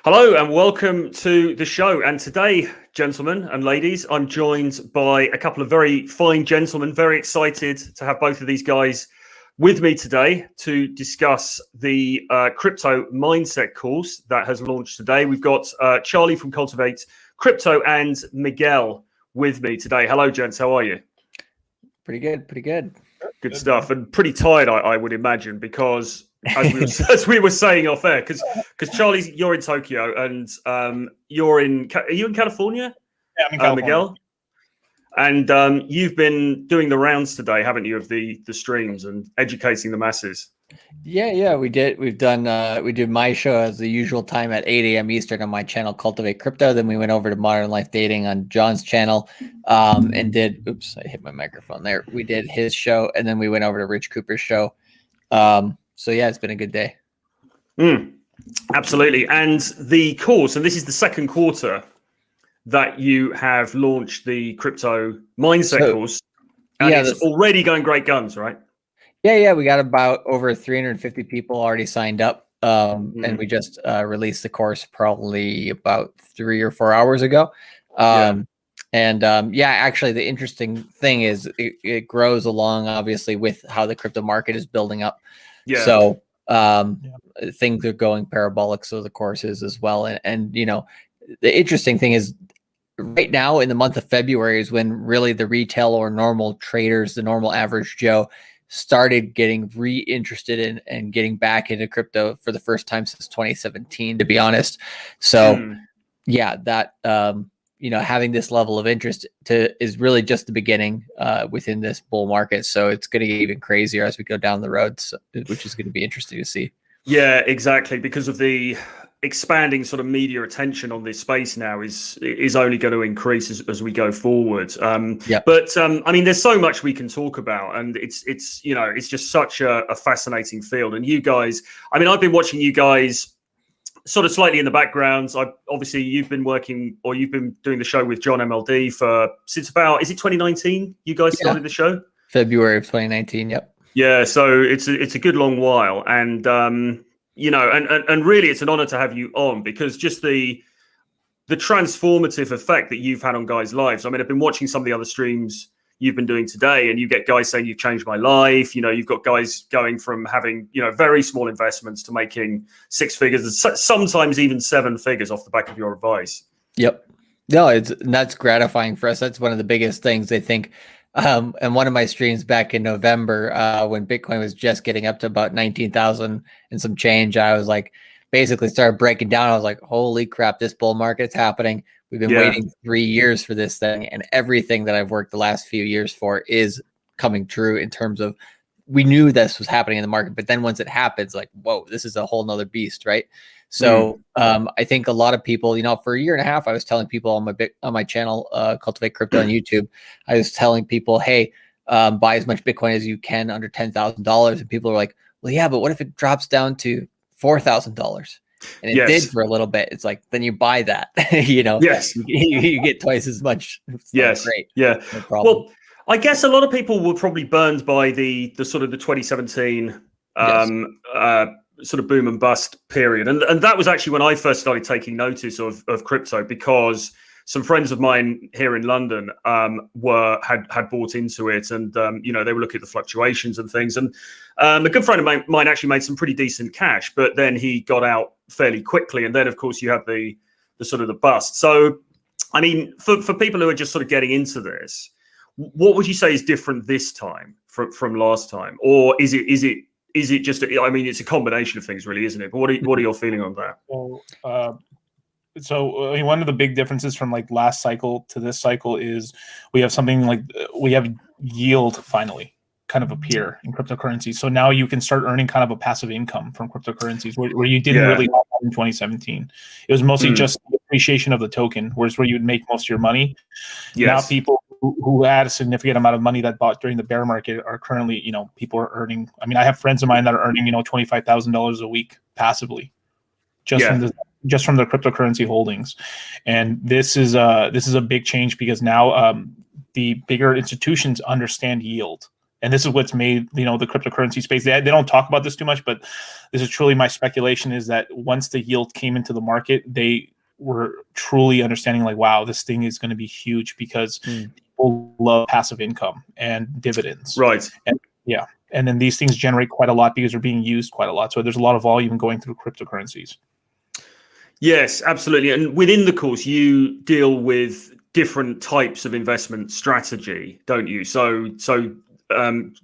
Hello and welcome to the show. And today, gentlemen and ladies, I'm joined by a couple of very fine gentlemen. Very excited to have both of these guys with me today to discuss the crypto mindset course that has launched today. We've got Charlie from CULTIVATE Crypto and Miguel with me today. Hello, gents. How are you? Pretty good. Good stuff. And pretty tired, I would imagine, because as we were saying off air, because Charlie, you're in Tokyo and are you in California? Yeah, I'm in California. Miguel? And you've been doing the rounds today, haven't you, of the streams and educating the masses? Yeah, we did. We did my show as the usual time at 8 a.m. Eastern on my channel, Cultivate Crypto. Then we went over to Modern Life Dating on John's channel and did, oops, I hit my microphone there. We did his show, and then we went over to Rich Cooper's show. So yeah, it's been a good day. Absolutely. And the course, and this is the second quarter that you have launched the crypto mindset course, and it's already going great guns, right? Yeah, we got about over 350 people already signed up, and we just released the course probably about 3 or 4 hours ago. Actually, the interesting thing is it grows along, obviously, with how the crypto market is building up. Yeah. So things are going parabolic, so the course is as well. And you know, the interesting thing is right now in the month of February is when really the retail or normal traders, the normal average Joe, started getting re-interested in and getting back into crypto for the first time since 2017, to be honest. So that having this level of interest is really just the beginning within this bull market. So it's going to get even crazier as we go down the road, which is going to be interesting to see. Yeah, exactly. Because of the expanding sort of media attention on this space now is only going to increase as we go forward. But I mean, there's so much we can talk about, and it's just such a fascinating field. And you guys, I mean, I've been watching you guys sort of slightly in the background. Obviously you've been doing the show with John MLD since about, is it 2019? You guys started the show? February of 2019. Yep. Yeah. So it's a good long while. And, and really it's an honor to have you on, because just the transformative effect that you've had on guys' lives. I mean, I've been watching some of the other streams you've been doing today, and you get guys saying you've changed my life. You've got guys going from having, very small investments to making six figures, sometimes even seven figures off the back of your advice. Yep. No, that's gratifying for us. That's one of the biggest things, I think. And one of my streams back in November, when Bitcoin was just getting up to about 19,000 and some change, I was like, basically started breaking down. I was like, holy crap, this bull market's happening. We've been waiting 3 years for this thing, and everything that I've worked the last few years for is coming true in terms of, we knew this was happening in the market, but then once it happens, like, whoa, this is a whole nother beast, right? So I think a lot of people, for a year and a half, I was telling people on my channel, Cultivate Crypto on YouTube, I was telling people, hey, buy as much Bitcoin as you can under $10,000. And people are like, well, yeah, but what if it drops down to $4,000? And it did for a little bit. It's like, then you buy that, Yes, you get twice as much. Yes. Great. Yeah. No problem. Well, I guess a lot of people were probably burned by the sort of the 2017 sort of boom and bust period. And that was actually when I first started taking notice of crypto, because some friends of mine here in London had bought into it, and they were looking at the fluctuations and things. And a good friend of mine actually made some pretty decent cash, but then he got out fairly quickly. And then of course you have the sort of the bust. So I mean, for people who are just sort of getting into this, what would you say is different this time from last time? Or is it just, I mean, it's a combination of things really, isn't it? But what are your feeling on that? So I mean, one of the big differences from like last cycle to this cycle is we have something like, we have yield finally kind of appear in cryptocurrency. So now you can start earning kind of a passive income from cryptocurrencies where you didn't really have that in 2017. It was mostly just the appreciation of the token, whereas where you would make most of your money. Now people who had a significant amount of money that bought during the bear market are currently, people are earning. I mean, I have friends of mine that are earning, $25,000 a week passively, just from their cryptocurrency holdings. And this is a big change, because now the bigger institutions understand yield, And this is what's made, the cryptocurrency space. They don't talk about this too much, but this is truly my speculation, is that once the yield came into the market, they were truly understanding like, wow, this thing is going to be huge because people love passive income and dividends. Right. And yeah. And then these things generate quite a lot because they're being used quite a lot. So there's a lot of volume going through cryptocurrencies. Yes, absolutely. And within the course, you deal with different types of investment strategy, don't you? So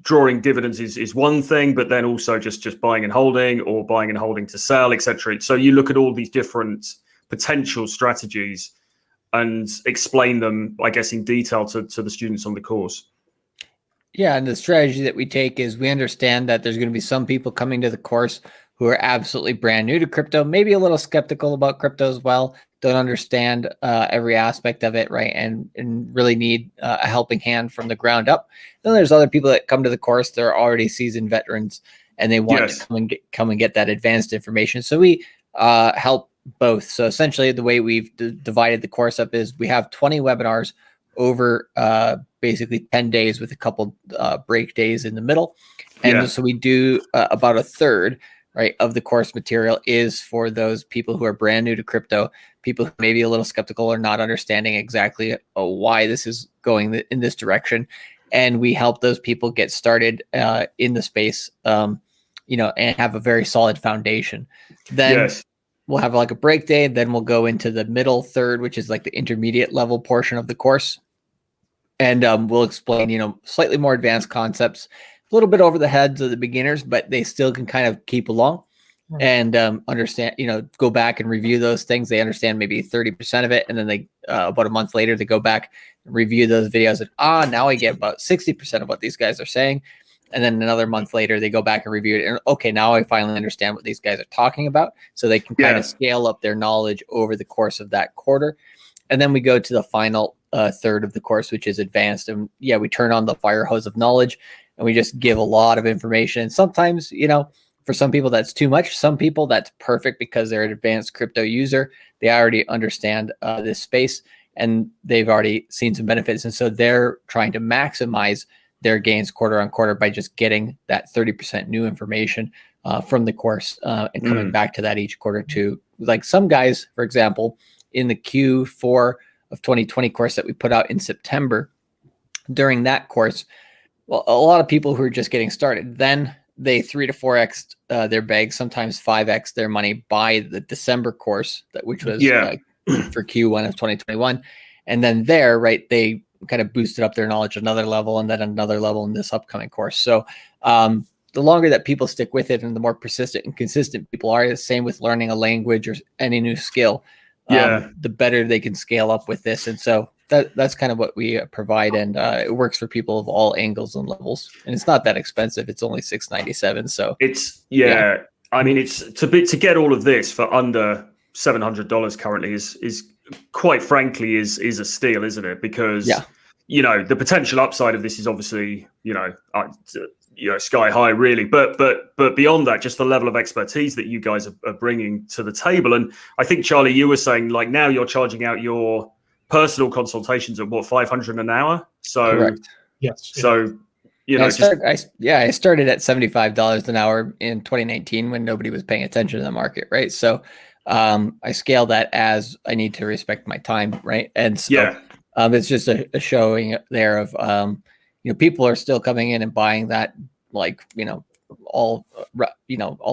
drawing dividends is one thing, but then also just buying and holding, or buying and holding to sell, etc. So you look at all these different potential strategies and explain them, I guess, in detail to the students on the course. Yeah, and the strategy that we take is we understand that there's going to be some people coming to the course who are absolutely brand new to crypto, maybe a little skeptical about crypto as well, don't understand every aspect of it, right? And really need a helping hand from the ground up. Then there's other people that come to the course, they're already seasoned veterans, and they want to come and get that advanced information. So we help both. So essentially the way we've divided the course up is we have 20 webinars over basically 10 days with a couple break days in the middle. And so we do about a third, right, of the course material is for those people who are brand new to crypto, people who may be a little skeptical or not understanding exactly why this is going in this direction. And we help those people get started in the space, and have a very solid foundation. Then we'll have like a break day. Then we'll go into the middle third, which is like the intermediate level portion of the course. And we'll explain, slightly more advanced concepts, a little bit over the heads of the beginners, but they still can kind of keep along and understand, go back and review those things. They understand maybe 30% of it. And then they, about a month later, they go back and review those videos and, now I get about 60% of what these guys are saying. And then another month later, they go back and review it. And okay, now I finally understand what these guys are talking about. So they can kind of scale up their knowledge over the course of that quarter. And then we go to the final third of the course, which is advanced. And we turn on the fire hose of knowledge and we just give a lot of information. And sometimes, for some people that's too much. Some people that's perfect because they're an advanced crypto user. They already understand this space and they've already seen some benefits. And so they're trying to maximize their gains quarter on quarter by just getting that 30% new information from the course and coming back to that each quarter too. Like some guys, for example, in the Q4 of 2020 course that we put out in September, during that course, well, a lot of people who are just getting started, then they 3 to 4x their bags, sometimes 5x their money by the December course, which was for Q1 of 2021. And then they kind of boosted up their knowledge another level and then another level in this upcoming course. So the longer that people stick with it and the more persistent and consistent people are, the same with learning a language or any new skill, the better they can scale up with this. And so that's kind of what we provide. And it works for people of all angles and levels. And it's not that expensive. It's only $697. So it's, I mean, it's to get all of this for under $700 currently is quite frankly is a steal, isn't it? Because the potential upside of this is obviously sky high, really. But beyond that, just the level of expertise that you guys are bringing to the table. And I think Charlie, you were saying like now you're charging out your personal consultations at what, $500 an hour? So correct. Yes. So I started at $75 an hour in 2019 when nobody was paying attention to the market, right? So I scale that as I need to respect my time, right? And so it's just a showing there of people are still coming in and buying that all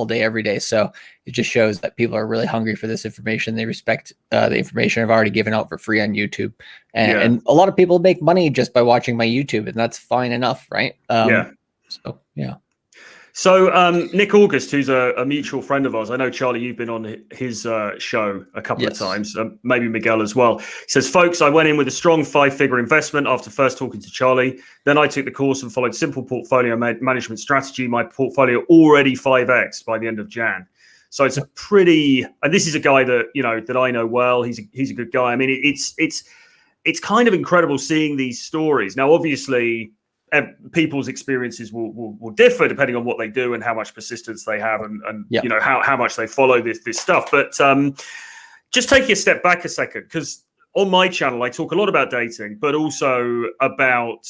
day, every day. So it just shows that people are really hungry for this information. They respect the information I've already given out for free on YouTube. And a lot of people make money just by watching my YouTube, and that's fine enough, right? So Nick August, who's a mutual friend of ours, I know, Charlie, you've been on his show a couple of times, maybe Miguel as well. He says, folks, I went in with a strong 5-figure investment after first talking to Charlie. Then I took the course and followed simple portfolio management strategy. My portfolio already 5x by the end of Jan. So it's a pretty, and this is a guy that, that I know well. He's a good guy. I mean, it's kind of incredible seeing these stories. Now, obviously, people's experiences will differ depending on what they do and how much persistence they have and how much they follow this stuff. But just taking a step back a second, because on my channel I talk a lot about dating, but also about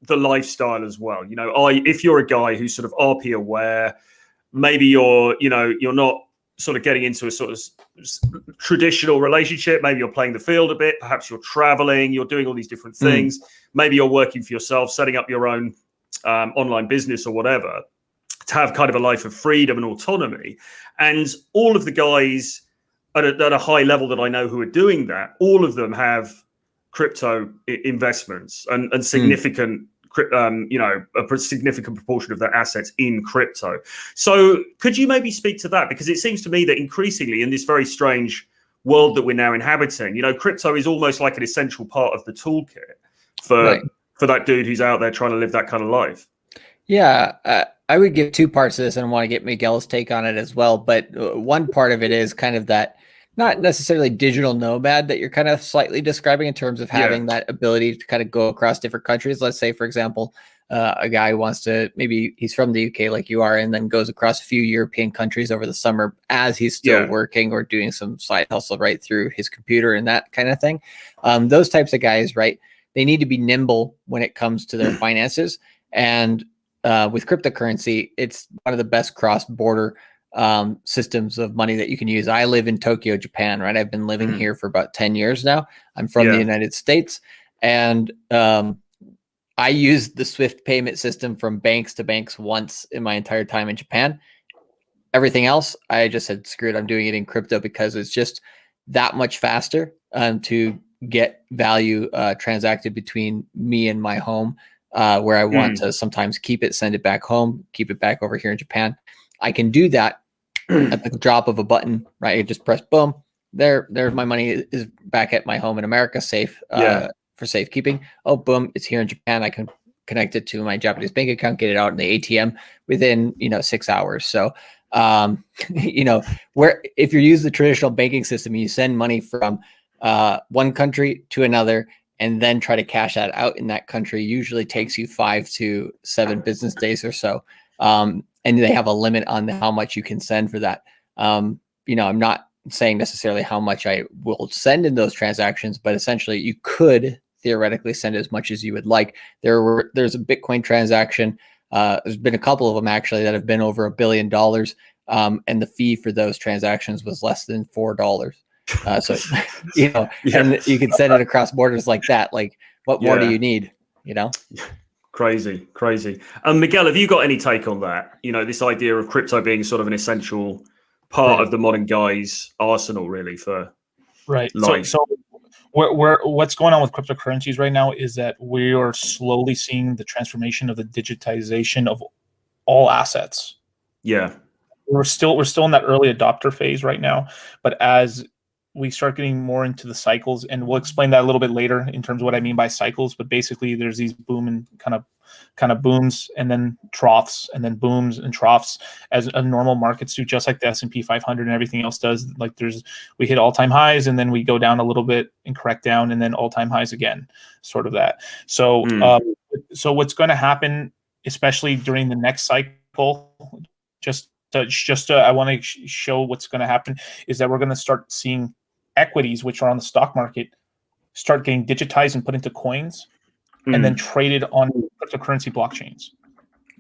the lifestyle as well. You know, if you're a guy who's sort of RP aware, maybe you're not sort of getting into a sort of traditional relationship. Maybe you're playing the field a bit. Perhaps you're traveling. You're doing all these different things. Maybe you're working for yourself, setting up your own online business or whatever, to have kind of a life of freedom and autonomy. And all of the guys at a high level that I know who are doing that, all of them have crypto investments and significant a significant proportion of their assets in crypto. So could you maybe speak to that? Because it seems to me that increasingly in this very strange world that we're now inhabiting, crypto is almost like an essential part of the toolkit for that dude who's out there trying to live that kind of life. Yeah, I would give two parts to this, and I want to get Miguel's take on it as well. But one part of it is kind of that, not necessarily digital nomad that you're kind of slightly describing in terms of having that ability to kind of go across different countries. Let's say, for example, a guy who wants to, maybe he's from the UK like you are, and then goes across a few European countries over the summer as he's still working or doing some side hustle right through his computer and that kind of thing. Those types of guys, right? They need to be nimble when it comes to their finances. And with cryptocurrency, it's one of the best cross-border systems of money that you can use. I live in Tokyo, Japan, right? I've been living here for about 10 years now. I'm from the United States, and I used the Swift payment system from banks to banks once in my entire time in Japan. Everything else, I just said, screw it, I'm doing it in crypto because it's just that much faster to get value transacted between me and my home, where I want to sometimes keep it, send it back home, keep it back over here in Japan. I can do that at the drop of a button, right? You just press boom. There's my money is back at my home in America, safe for safekeeping. Oh, boom, it's here in Japan. I can connect it to my Japanese bank account, get it out in the ATM within 6 hours. So where if you use the traditional banking system, you send money from one country to another and then try to cash that out in that country, usually takes you 5 to 7 business days or so. And they have a limit on how much you can send for that. I'm not saying necessarily how much I will send in those transactions, but essentially you could theoretically send as much as you would like. There's a Bitcoin transaction. There's been a couple of them actually that have been over $1 billion. And the fee for those transactions was less than $4. And you can send it across borders like that. Like, what more do you need? Crazy. Miguel, have you got any take on that? This idea of crypto being sort of an essential part of the modern guy's arsenal, really, for life. So what's going on with cryptocurrencies right now is that we are slowly seeing the transformation of the digitization of all assets. Yeah, we're still in that early adopter phase right now, but as we start getting more into the cycles, and we'll explain that a little bit later in terms of what I mean by cycles. But basically, there's these boom and kind of booms, and then troughs, and then booms and troughs, as a normal markets do, just like the S&P 500 and everything else does. Like we hit all-time highs, and then we go down a little bit and correct down, and then all-time highs again, sort of that. So, so what's going to happen, especially during the next cycle, I want to show what's going to happen, is that we're going to start seeing equities, which are on the stock market, start getting digitized and put into coins and then traded on cryptocurrency blockchains.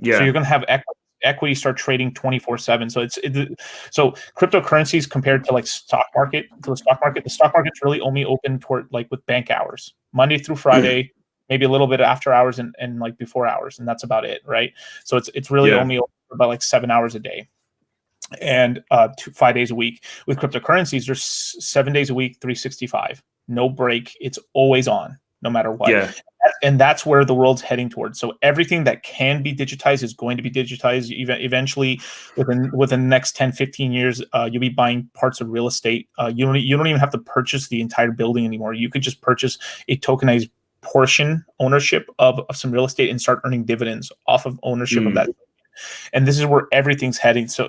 So you're going to have equity start trading 24/7. So cryptocurrencies compared to the stock market's really only open toward with bank hours, Monday through Friday, maybe a little bit after hours and before hours, and that's about it, right? So it's really only open for about 7 hours a day. And 5 days a week. With cryptocurrencies, there's 7 days a week, 365, no break. It's always on, no matter what. And that's where the world's heading towards. So everything that can be digitized is going to be digitized. Eventually, within the next 10, 15 years, you'll be buying parts of real estate. You don't even have to purchase the entire building anymore. You could just purchase a tokenized portion ownership of some real estate and start earning dividends off of ownership of that. And this is where everything's heading. So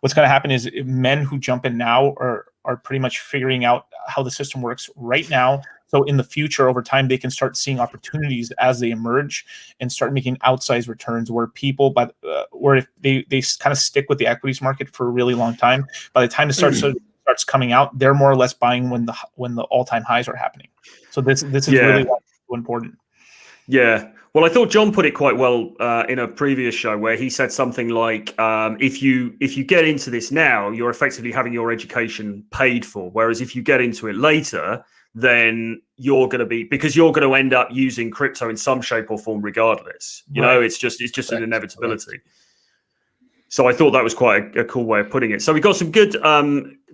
what's going to happen is men who jump in now are pretty much figuring out how the system works right now. So in the future, over time, they can start seeing opportunities as they emerge and start making outsized returns, where people, where if they kind of stick with the equities market for a really long time, by the time it starts coming out, they're more or less buying when the all-time highs are happening. So this is really important. Yeah. Well, I thought John put it quite well in a previous show where he said something like, if you get into this now, you're effectively having your education paid for. Whereas if you get into it later, then you're going to end up using crypto in some shape or form regardless. You know, it's just an inevitability. So I thought that was quite a cool way of putting it. So we got some good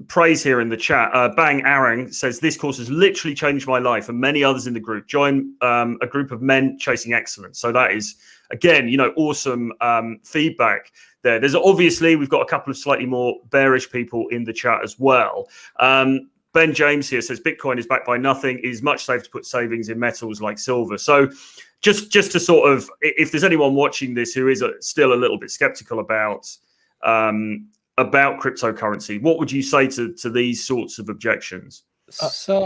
praise here in the chat. Bang Arang says, this course has literally changed my life and many others in the group. Join a group of men chasing excellence. So that is, again, awesome feedback there. There's obviously, we've got a couple of slightly more bearish people in the chat as well. Ben James here says, Bitcoin is backed by nothing. It is much safer to put savings in metals like silver. So just to sort of, if there's anyone watching this who is still a little bit skeptical about cryptocurrency, what would you say to these sorts of objections? I'll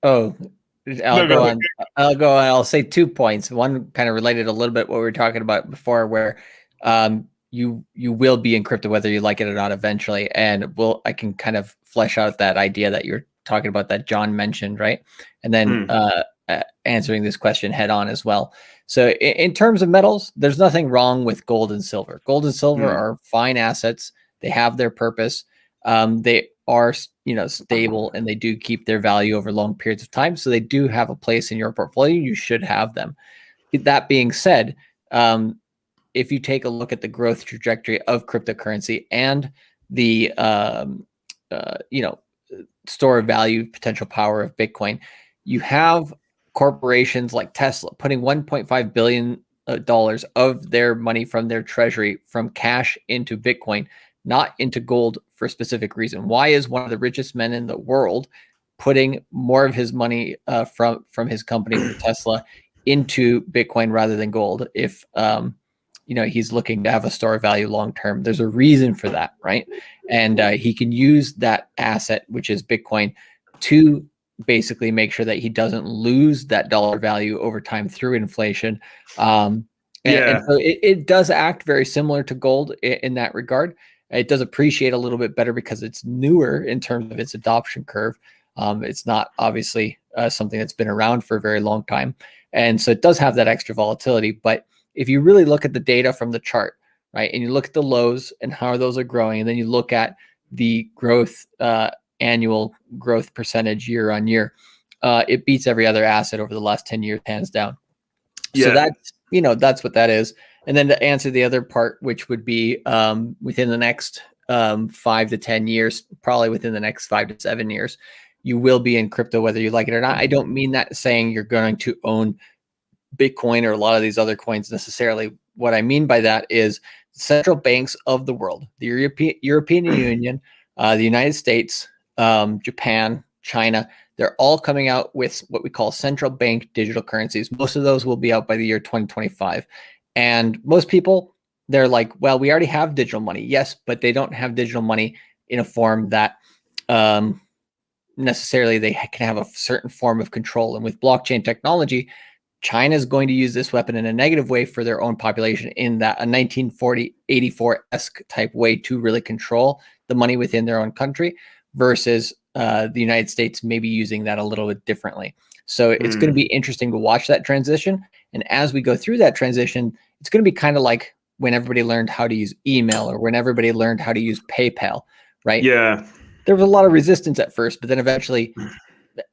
go on. I'll say 2 points. One kind of related a little bit what we were talking about before, where you will be in crypto whether you like it or not eventually, and I can kind of flesh out that idea that you're talking about that John mentioned, right? And then answering this question head on as well. So in terms of metals, there's nothing wrong with gold and silver. Gold and silver are fine assets. They have their purpose. They are, stable, and they do keep their value over long periods of time. So they do have a place in your portfolio. You should have them. That being said, if you take a look at the growth trajectory of cryptocurrency and the, store of value, potential power of Bitcoin, you have corporations like Tesla putting $1.5 billion of their money from their treasury from cash into Bitcoin, not into gold, for a specific reason. Why is one of the richest men in the world putting more of his money from his company, from Tesla, into Bitcoin rather than gold? If he's looking to have a store of value long term, there's a reason for that, right? And he can use that asset, which is Bitcoin, to basically make sure that he doesn't lose that dollar value over time through inflation. And so it does act very similar to gold in that regard. It does appreciate a little bit better because it's newer in terms of its adoption curve. It's not obviously something that's been around for a very long time. And so it does have that extra volatility. But if you really look at the data from the chart, right, and you look at the lows and how those are growing, and then you look at the growth, annual growth percentage year on year, it beats every other asset over the last 10 years, hands down. So that's what that is. And then to answer the other part, which would be within the next 5 to 10 years, probably within the next 5 to 7 years, you will be in crypto whether you like it or not. I don't mean that saying you're going to own Bitcoin or a lot of these other coins necessarily. What I mean by that is central banks of the world, the European Union, the United States, Japan, China, they're all coming out with what we call central bank digital currencies. Most of those will be out by the year 2025. And most people, they're like, well, we already have digital money. Yes, but they don't have digital money in a form that necessarily they can have a certain form of control. And with blockchain technology, China is going to use this weapon in a negative way for their own population, in that a 1940, 84-esque type way to really control the money within their own country, versus the United States maybe using that a little bit differently. So it's going to be interesting to watch that transition. And as we go through that transition, it's going to be kind of like when everybody learned how to use email, or when everybody learned how to use PayPal, right? Yeah. There was a lot of resistance at first, but then eventually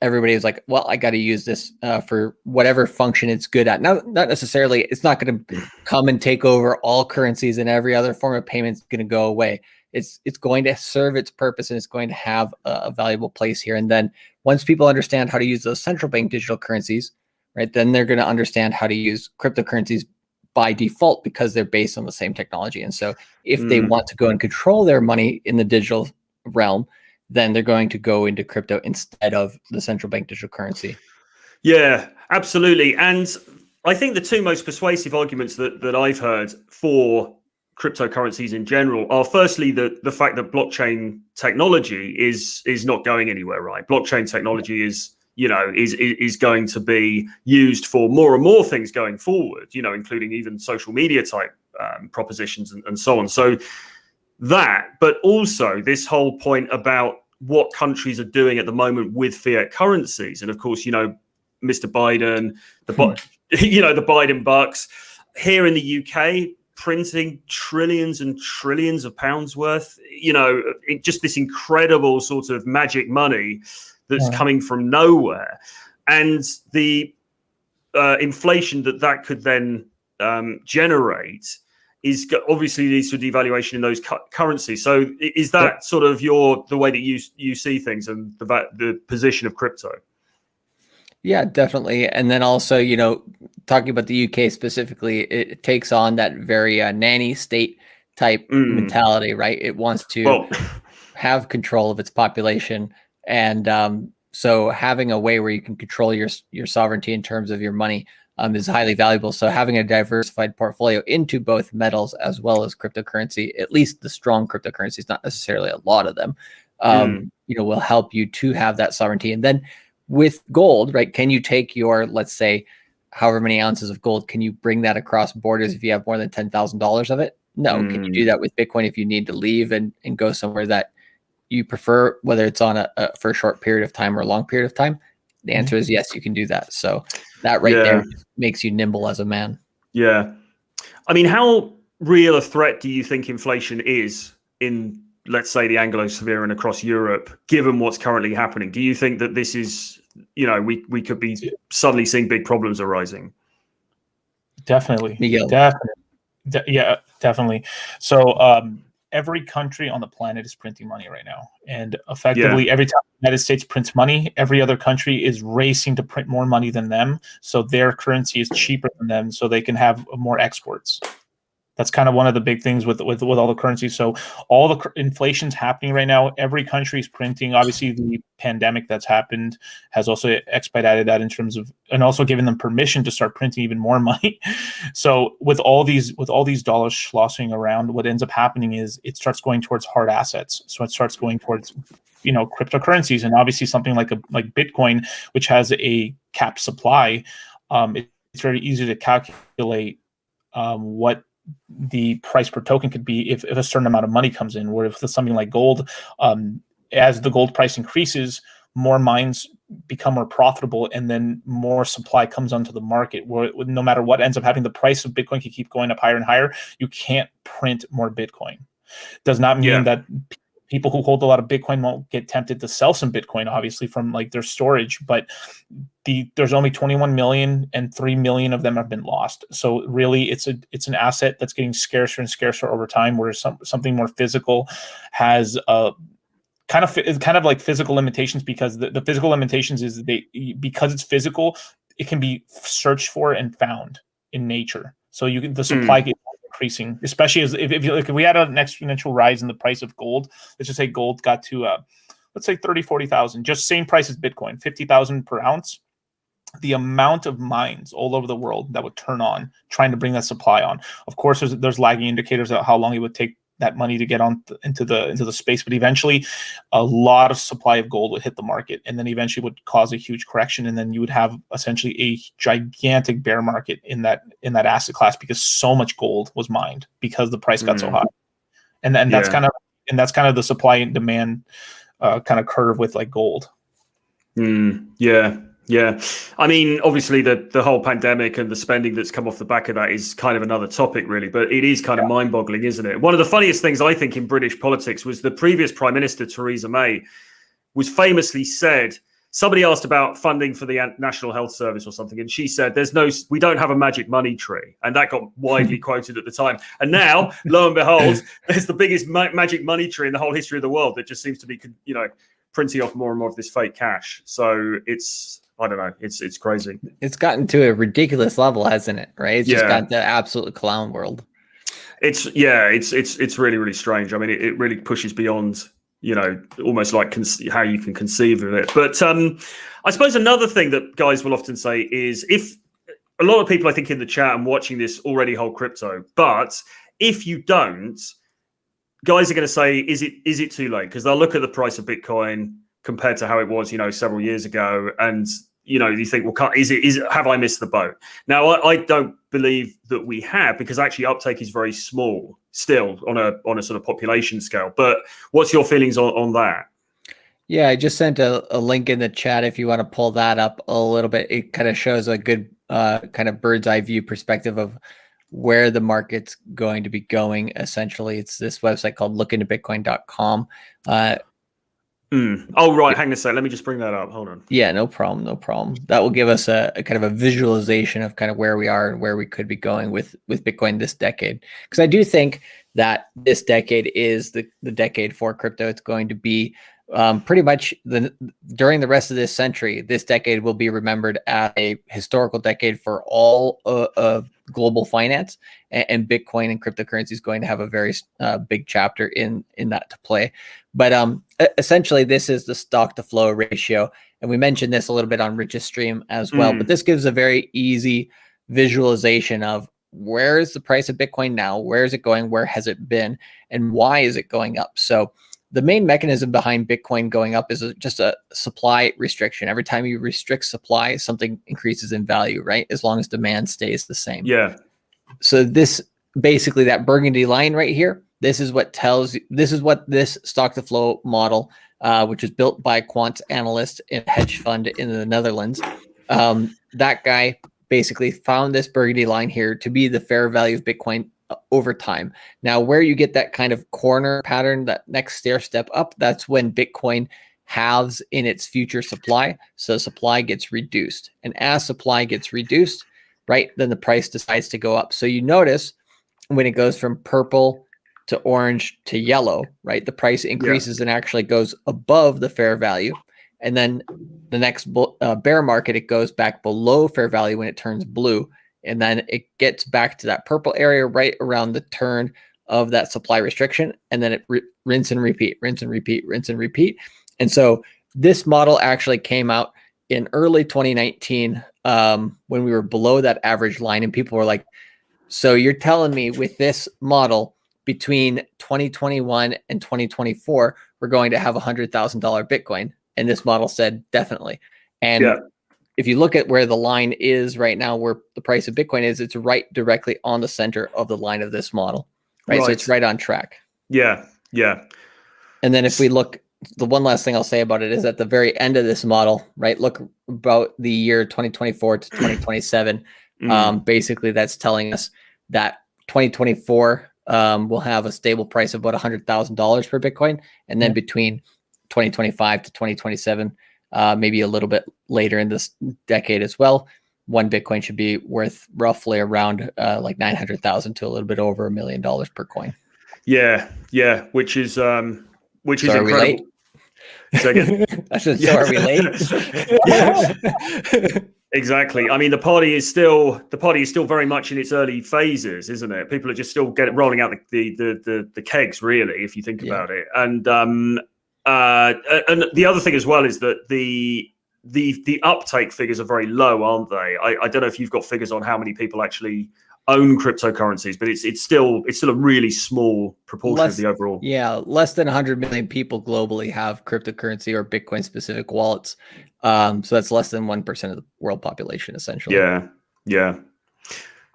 everybody was like, well, I got to use this for whatever function it's good at. Now, not necessarily, it's not going to come and take over all currencies, and every other form of payment is going to go away. It's going to serve its purpose, and it's going to have a valuable place here. And then once people understand how to use those central bank digital currencies, right, then they're going to understand how to use cryptocurrencies by default, because they're based on the same technology. And so if they want to go and control their money in the digital realm, then they're going to go into crypto instead of the central bank digital currency. Yeah, absolutely. And I think the two most persuasive arguments that I've heard for cryptocurrencies in general are, firstly, the fact that blockchain technology is not going anywhere, right? Blockchain technology is going to be used for more and more things going forward, including even social media type propositions and so on. So that, but also this whole point about what countries are doing at the moment with fiat currencies. And of course, Mr. Biden, the Biden bucks. Here in the UK, printing trillions and trillions of pounds worth, just this incredible sort of magic money that's coming from nowhere. And the inflation that could then generate is obviously leads to devaluation in those currencies. So is that sort of the way that you see things and the position of crypto? Yeah, definitely. And then also, talking about the UK specifically, it takes on that very nanny state type mentality, right? It wants to have control of its population. And so having a way where you can control your sovereignty in terms of your money is highly valuable. So having a diversified portfolio into both metals as well as cryptocurrency, at least the strong cryptocurrencies, not necessarily a lot of them, will help you to have that sovereignty. And then with gold, right? Can you take your, let's say, however many ounces of gold, can you bring that across borders if you have more than $10,000 of it? No. Can you do that with Bitcoin if you need to leave and go somewhere that you prefer, whether it's on for a short period of time or a long period of time? The answer is yes, you can do that. So that there makes you nimble as a man. Yeah. I mean, how real a threat do you think inflation is in, let's say, the Anglo-sphere and across Europe, given what's currently happening? Do you think that this is, we could be suddenly seeing big problems arising? Definitely. Miguel. Definitely. So every country on the planet is printing money right now. And effectively, every time the United States prints money, every other country is racing to print more money than them. So their currency is cheaper than them, so they can have more exports. That's kind of one of the big things with all the currencies. So all the inflation's happening right now. Every country is printing. Obviously, the pandemic that's happened has also expedited that in terms of, and also given them permission to start printing even more money. So with all these dollars sloshing around, what ends up happening is it starts going towards hard assets. So it starts going towards cryptocurrencies, and obviously something like Bitcoin, which has a capped supply. It's very easy to calculate what the price per token could be if a certain amount of money comes in. Where if there's something like gold, as the gold price increases, more mines become more profitable, and then more supply comes onto the market. Where no matter what ends up happening, the price of Bitcoin can keep going up higher and higher. You can't print more Bitcoin. Does not mean that people who hold a lot of Bitcoin won't get tempted to sell some Bitcoin, obviously, from like their storage, but there's only 21 million and 3 million of them have been lost. So really it's an asset that's getting scarcer and scarcer over time, where something more physical has kind of like physical limitations, because the physical limitations is because it's physical, it can be searched for and found in nature. So the supply gets increasing, especially if we had an exponential rise in the price of gold. Let's just say gold got to let's say 40,000, just same price as Bitcoin, 50,000 per ounce. The amount of mines all over the world that would turn on trying to bring that supply on. Of course, there's lagging indicators of how long it would take that money to get into the space, but eventually a lot of supply of gold would hit the market, and then eventually would cause a huge correction, and then you would have essentially a gigantic bear market in that asset class, because so much gold was mined because the price got so high. And that's kind of the supply and demand kind of curve with like gold. Yeah. I mean, obviously the whole pandemic and the spending that's come off the back of that is kind of another topic, really, but it is kind of mind-boggling, isn't it? One of the funniest things I think in British politics was the previous Prime Minister, Theresa May, was famously said, somebody asked about funding for the National Health Service or something, and she said, we don't have a magic money tree. And that got widely quoted at the time. And now, lo and behold, there's the biggest magic money tree in the whole history of the world that just seems to be, printing off more and more of this fake cash. So I don't know. It's crazy. It's gotten to a ridiculous level, hasn't it? Right? It's just gotten to absolute clown world. It's really, really strange. I mean, it really pushes beyond, almost like how you can conceive of it. But I suppose another thing that guys will often say is, if a lot of people I think in the chat and watching this already hold crypto, but if you don't, guys are going to say, is it too late? Because they'll look at the price of Bitcoin compared to how it was, several years ago, and you think, well, have I missed the boat? Now, I don't believe that we have, because actually uptake is very small still on a sort of population scale. But what's your feelings on that? Yeah, I just sent a link in the chat if you want to pull that up a little bit. It kind of shows a good kind of bird's eye view perspective of where the market's going to be going. Essentially, it's this website called lookintobitcoin.com. Oh, right. Hang on a sec. Let me just bring that up. Hold on. Yeah, no problem. No problem. That will give us a kind of a visualization of kind of where we are and where we could be going with Bitcoin this decade. Because I do think that this decade is the decade for crypto. It's going to be pretty much during the rest of this century. This decade will be remembered as a historical decade for all of global finance, and Bitcoin and cryptocurrency is going to have a very big chapter in that to play. But essentially, this is the stock to flow ratio, and we mentioned this a little bit on Rich's stream as well. But this gives a very easy visualization of where is the price of Bitcoin now, where is it going, where has it been, and why is it going up. So the main mechanism behind Bitcoin going up is just a supply restriction. Every time you restrict supply, something increases in value, right? As long as demand stays the same. Yeah. So this basically, that burgundy line right here, this is what this stock to flow model, which was built by a quant analyst in a hedge fund in the Netherlands. That guy basically found this burgundy line here to be the fair value of Bitcoin over time. Now, where you get that kind of corner pattern, that next stair step up, that's when Bitcoin halves in its future supply. So supply gets reduced. And as supply gets reduced, right, then the price decides to go up. So you notice when it goes from purple to orange to yellow, right, the price increases and actually goes above the fair value. And then the next bear market, it goes back below fair value when it turns blue. And then it gets back to that purple area right around the turn of that supply restriction. And then it rinse and repeat, rinse and repeat, rinse and repeat. And so this model actually came out in early 2019 when we were below that average line. And people were like, so you're telling me with this model between 2021 and 2024, we're going to have $100,000 Bitcoin? And this model said, definitely. And if you look at where the line is right now, where the price of Bitcoin is, it's right directly on the center of the line of this model, right? So it's right on track. Yeah, yeah. And then if we look, the one last thing I'll say about it is at the very end of this model, right? Look about the year 2024 to 2027. Basically, that's telling us that 2024 will have a stable price of about $100,000 per Bitcoin. And then between 2025 to 2027, maybe a little bit later in this decade as well, one Bitcoin should be worth roughly around like 900,000 to a little bit over $1 million per coin. Yeah, yeah, which is incredible. We late? I said, so are we late? Exactly. I mean, the party is still very much in its early phases, isn't it? People are just still rolling out the kegs, really, if you think about it. And the other thing as well is that the uptake figures are very low, aren't they? I don't know if you've got figures on how many people actually own cryptocurrencies, but it's still a really small proportion of the overall. Yeah, less than 100 million people globally have cryptocurrency or Bitcoin specific wallets. So that's less than 1% of the world population, essentially. Yeah, yeah.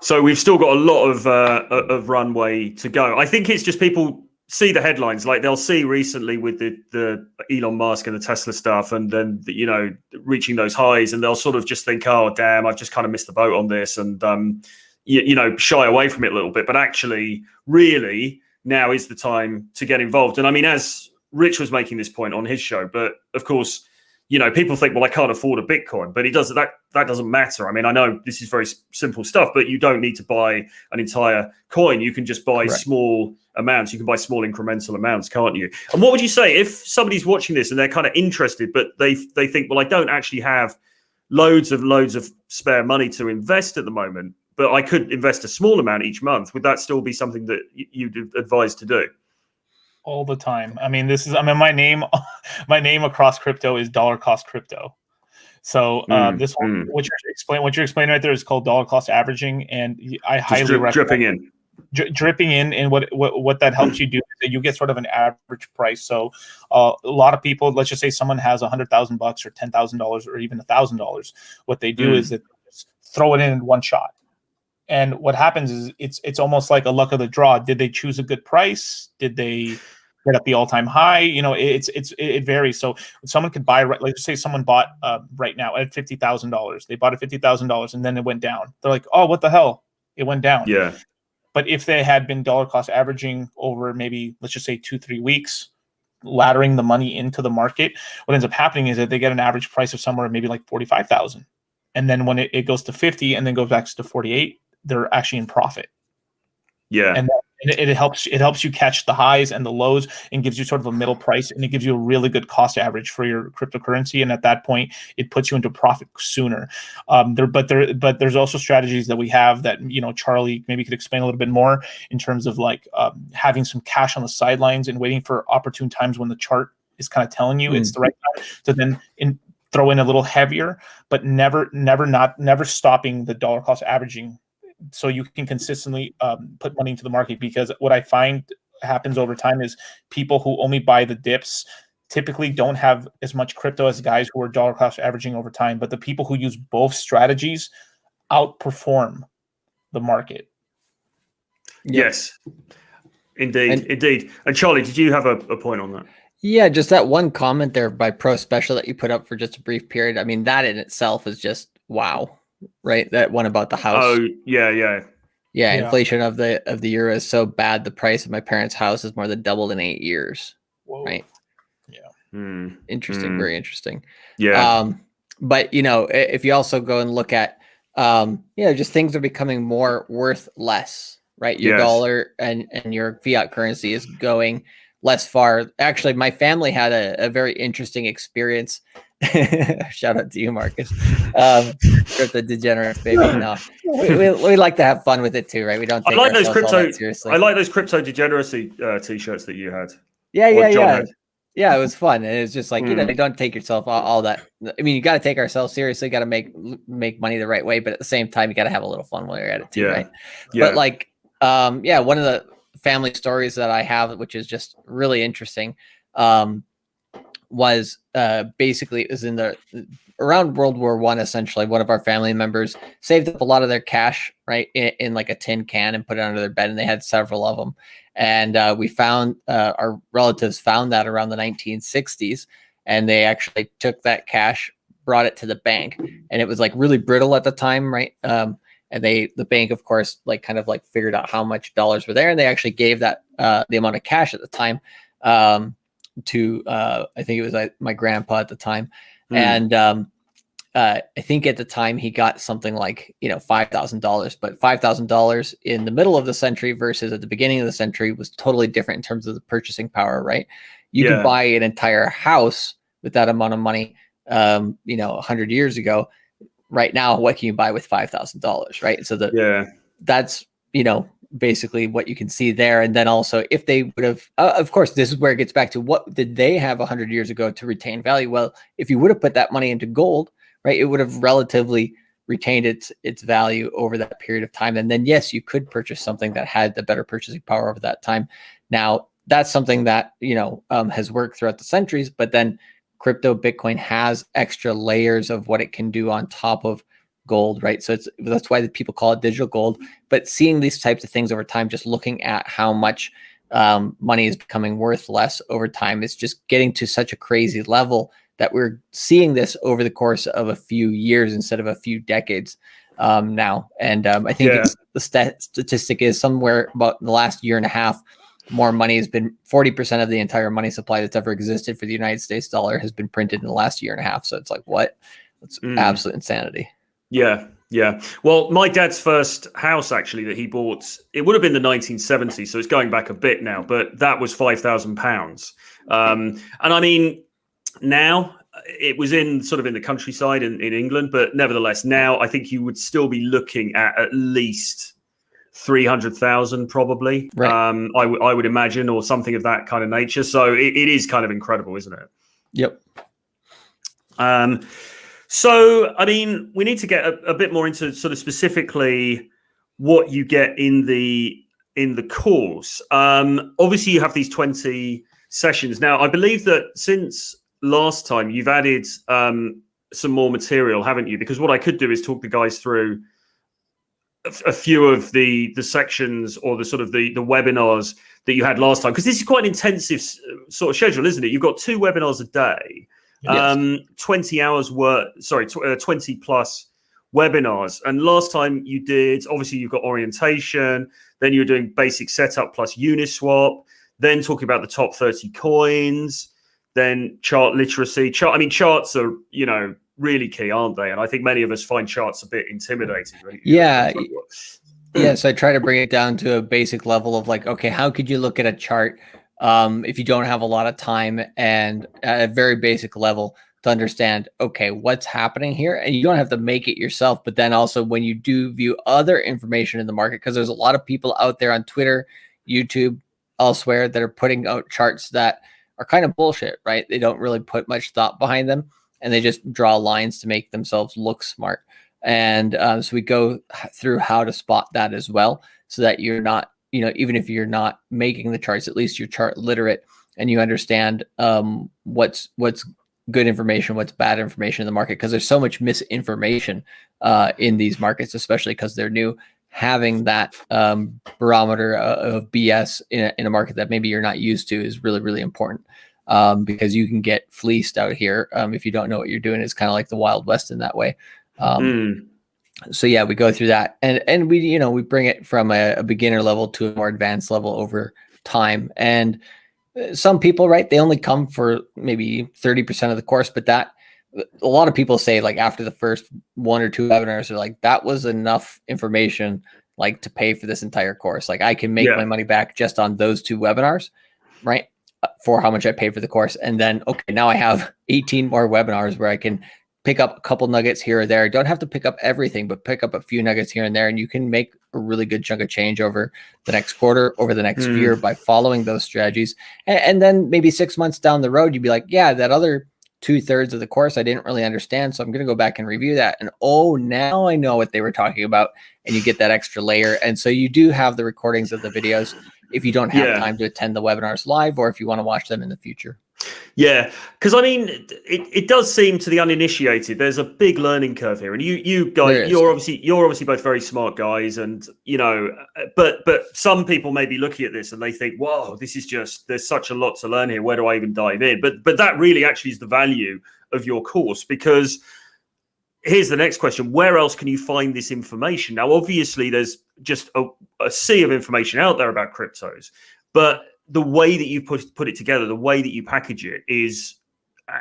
So we've still got a lot of runway to go. I think it's just people see the headlines, like they'll see recently with the Elon Musk and the Tesla stuff, and then reaching those highs, and they'll sort of just think, oh damn, I've just kind of missed the boat on this, and shy away from it a little bit. But actually, really, now is the time to get involved. And I mean, as Rich was making this point on his show, but of course, people think, well, I can't afford a Bitcoin, but that doesn't matter. I mean, I know this is very simple stuff, but you don't need to buy an entire coin. You can just buy small amounts. You can buy small incremental amounts, can't you? And what would you say if somebody's watching this and they're kind of interested, but they think, well, I don't actually have loads of spare money to invest at the moment, but I could invest a small amount each month. Would that still be something that you'd advise to do? All the time. I mean, my name across crypto is dollar cost crypto. So this one, what you're explaining right there is called dollar cost averaging, and I highly recommend dripping in. And what that helps you do is that you get sort of an average price. So a lot of people, let's just say someone has $100,000 or $10,000 or even $1,000. What they do is that they just throw it in one shot. And what happens is it's almost like a luck of the draw. Did they choose a good price? Did they get at the all-time high. It varies. So someone could buy, like say someone bought right now at $50,000. They bought at $50,000 and then it went down. They're like, oh, what the hell? It went down. Yeah. But if they had been dollar cost averaging over maybe, let's just say 2-3 weeks, laddering the money into the market, what ends up happening is that they get an average price of somewhere maybe like 45,000. And then when it goes to 50 and then goes back to 48, they're actually in profit. Yeah. And it helps you catch the highs and the lows and gives you sort of a middle price, and it gives you a really good cost average for your cryptocurrency. And at that point, it puts you into profit sooner. But there's also strategies that we have that, Charlie maybe could explain a little bit more in terms of like having some cash on the sidelines and waiting for opportune times when the chart is kind of telling you it's the right time to then throw in a little heavier, but never stopping the dollar cost averaging, so you can consistently put money into the market. Because what I find happens over time is people who only buy the dips typically don't have as much crypto as guys who are dollar cost averaging over time. But the people who use both strategies outperform the market. Yes, indeed. And Charlie, did you have a point on that? Yeah, just that one comment there by Pro Special that you put up for just a brief period. I mean, that in itself is just wow. Right, that one about the house. Oh, yeah. Inflation of the euro is so bad. The price of my parents' house is more than doubled in 8 years. Whoa. Right. Yeah. Interesting. Very interesting. Yeah. But if you also go and look at, just things are becoming more worth less. Right. Your dollar and your fiat currency is going less far. Actually, my family had a very interesting experience. Shout out to you, Marcus. Crypto degenerates, baby. No, we like to have fun with it too, right? We don't take ourselves all that seriously. I like those crypto degeneracy t-shirts that you had. Yeah. It was fun, and it's just like you don't take yourself all that. I mean, you got to take ourselves seriously. Got to make money the right way, but at the same time, you got to have a little fun while you're at it too, right? Yeah. But like, one of the family stories that I have, which is just really interesting, was basically it was in around World War I. Essentially, one of our family members saved up a lot of their cash, right, in like a tin can and put it under their bed, and they had several of them. And we found our relatives found that around the 1960s, and they actually took that cash, brought it to the bank, and it was like really brittle at the time, right? And the bank, of course, like kind of like figured out how much dollars were there, and they actually gave that the amount of cash at the time to I think it was my grandpa at the time, and I think at the time he got something like $5,000, but $5,000 in the middle of the century versus at the beginning of the century was totally different in terms of the purchasing power, right? You could buy an entire house with that amount of money 100 years ago. Right now, what can you buy with $5,000, right? So that's basically what you can see there. And then also, if they would have, of course, this is where it gets back to what did they have 100 years ago to retain value? Well, if you would have put that money into gold, right, it would have relatively retained its value over that period of time. And then, yes, you could purchase something that had the better purchasing power over that time. Now, that's something that, has worked throughout the centuries, but then crypto Bitcoin has extra layers of what it can do on top of gold, right? So that's why the people call it digital gold. But seeing these types of things over time, just looking at how much money is becoming worth less over time, is just getting to such a crazy level that we're seeing this over the course of a few years instead of a few decades now. And I think the statistic is somewhere about the last year and a half, more money has been 40% of the entire money supply that's ever existed for the United States dollar has been printed in the last year and a half. So it's like, what? It's absolute insanity. Yeah. Well, my dad's first house, actually, that he bought, it would have been the 1970s. So it's going back a bit now, but that was £5,000. And I mean, now it was in the countryside in England, but nevertheless, now I think you would still be looking at least 300,000 probably. Right. I would imagine, or something of that kind of nature. So it is kind of incredible, isn't it? Yep. So, I mean, we need to get a bit more into sort of specifically what you get in the course. Obviously, you have these 20 sessions. Now, I believe that since last time, you've added some more material, haven't you? Because what I could do is talk the guys through a few of the sections or the sort of the webinars that you had last time, because this is quite an intensive sort of schedule, isn't it? You've got 2 webinars a day, Yes. 20 hours worth, 20 plus webinars. And last time you did, obviously you've got orientation, then you were doing basic setup plus Uniswap, then talking about the top 30 coins, then chart literacy. Charts are, really key, aren't they? And I think many of us find charts a bit intimidating. Yeah. Yes, I try to bring it down to a basic level of like, okay, how could you look at a chart if you don't have a lot of time, and at a very basic level to understand, okay, what's happening here? And you don't have to make it yourself, but then also when you do view other information in the market, because there's a lot of people out there on Twitter, YouTube, elsewhere that are putting out charts that are kind of bullshit, right? They don't really put much thought behind them, and they just draw lines to make themselves look smart. And so we go through how to spot that as well, so that you're not, even if you're not making the charts, at least you're chart literate and you understand what's good information, what's bad information in the market, because there's so much misinformation in these markets, especially because they're new. Having that barometer of BS in a market that maybe you're not used to is really, really important. Because you can get fleeced out here if you don't know what you're doing. It's kind of like the Wild West in that way. So yeah, we go through that, and we bring it from a beginner level to a more advanced level over time. And some people, right, they only come for maybe 30% of the course, but that a lot of people say, like, after the first 1 or 2 webinars, they're like, that was enough information, like, to pay for this entire course. Like, I can make my money back just on those 2 webinars, right? For how much I paid for the course. And then, okay, now I have 18 more webinars where I can pick up a couple nuggets here or there. Don't have to pick up everything, but pick up a few nuggets here and there. And you can make a really good chunk of change over the next quarter, over the next year by following those strategies. And then maybe 6 months down the road, you'd be like, yeah, that other 2/3 of the course I didn't really understand. So I'm going to go back and review that. And now I know what they were talking about. And you get that extra layer. And so you do have the recordings of the videos if you don't have time to attend the webinars live, or if you want to watch them in the future. Yeah, because it does seem to the uninitiated, there's a big learning curve here, and you guys, you're obviously both very smart guys, and but some people may be looking at this and they think, whoa, this is there's such a lot to learn here. Where do I even dive in? But that really actually is the value of your course, because here's the next question: where else can you find this information? Now, obviously, there's just a sea of information out there about cryptos, but the way that you put it together, the way that you package it is,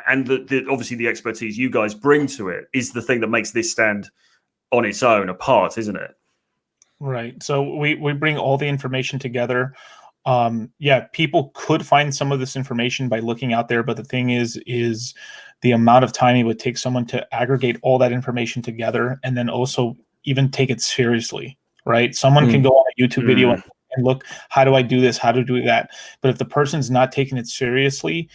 and obviously the expertise you guys bring to it is the thing that makes this stand on its own apart, isn't it? Right. So we bring all the information together. People could find some of this information by looking out there, but the thing is the amount of time it would take someone to aggregate all that information together and then also even take it seriously, right? Someone can go on a YouTube video and look, how do I do this? How to do that? But if the person's not taking it seriously,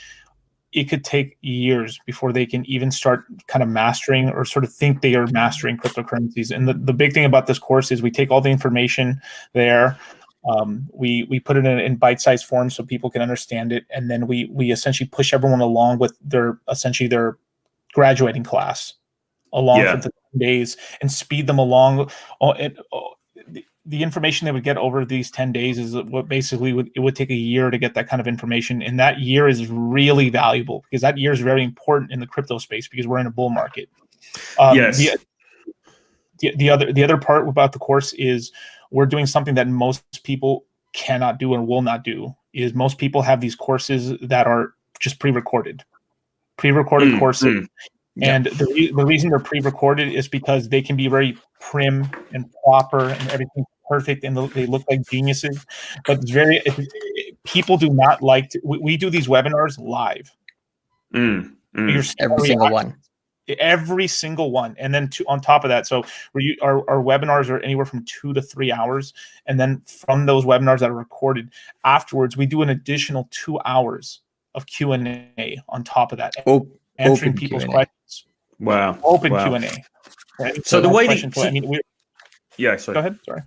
it could take years before they can even start kind of mastering or sort of think they are mastering cryptocurrencies. And the big thing about this course is we take all the information there. We put it in bite-sized form so people can understand it. And then we essentially push everyone along with their graduating class along for the days and speed them along. The information they would get over these 10 days is what basically it would take a year to get that kind of information. And that year is really valuable because that year is very important in the crypto space because we're in a bull market. The other part about the course is we're doing something that most people cannot do and will not do. Is most people have these courses that are just pre-recorded courses. And the reason they're pre-recorded is because they can be very prim and proper and everything perfect and they look like geniuses. But people do not like to. We do these webinars live. Every single one, and then on top of that, so our webinars are anywhere from 2 to 3 hours, and then from those webinars that are recorded afterwards, we do an additional 2 hours of Q&A on top of that, answering people's questions. Wow, Q&A. Right? So the way that go ahead. Sorry.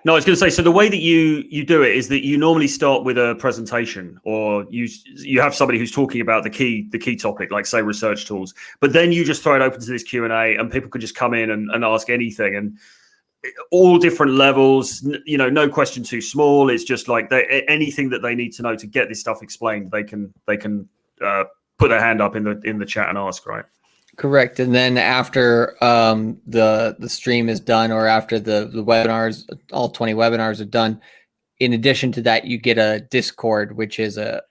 No, I was going to say, so the way that you do it is that you normally start with a presentation, or you have somebody who's talking about the key topic, like say research tools, but then you just throw it open to this Q&A and people could just come in and ask anything. And all different levels, you know, no question too small. It's just like anything that they need to know to get this stuff explained, they can put their hand up in the chat and ask, right? Correct. And then after the stream is done, or after the webinars, all 20 webinars are done, in addition to that, you get a Discord, which is a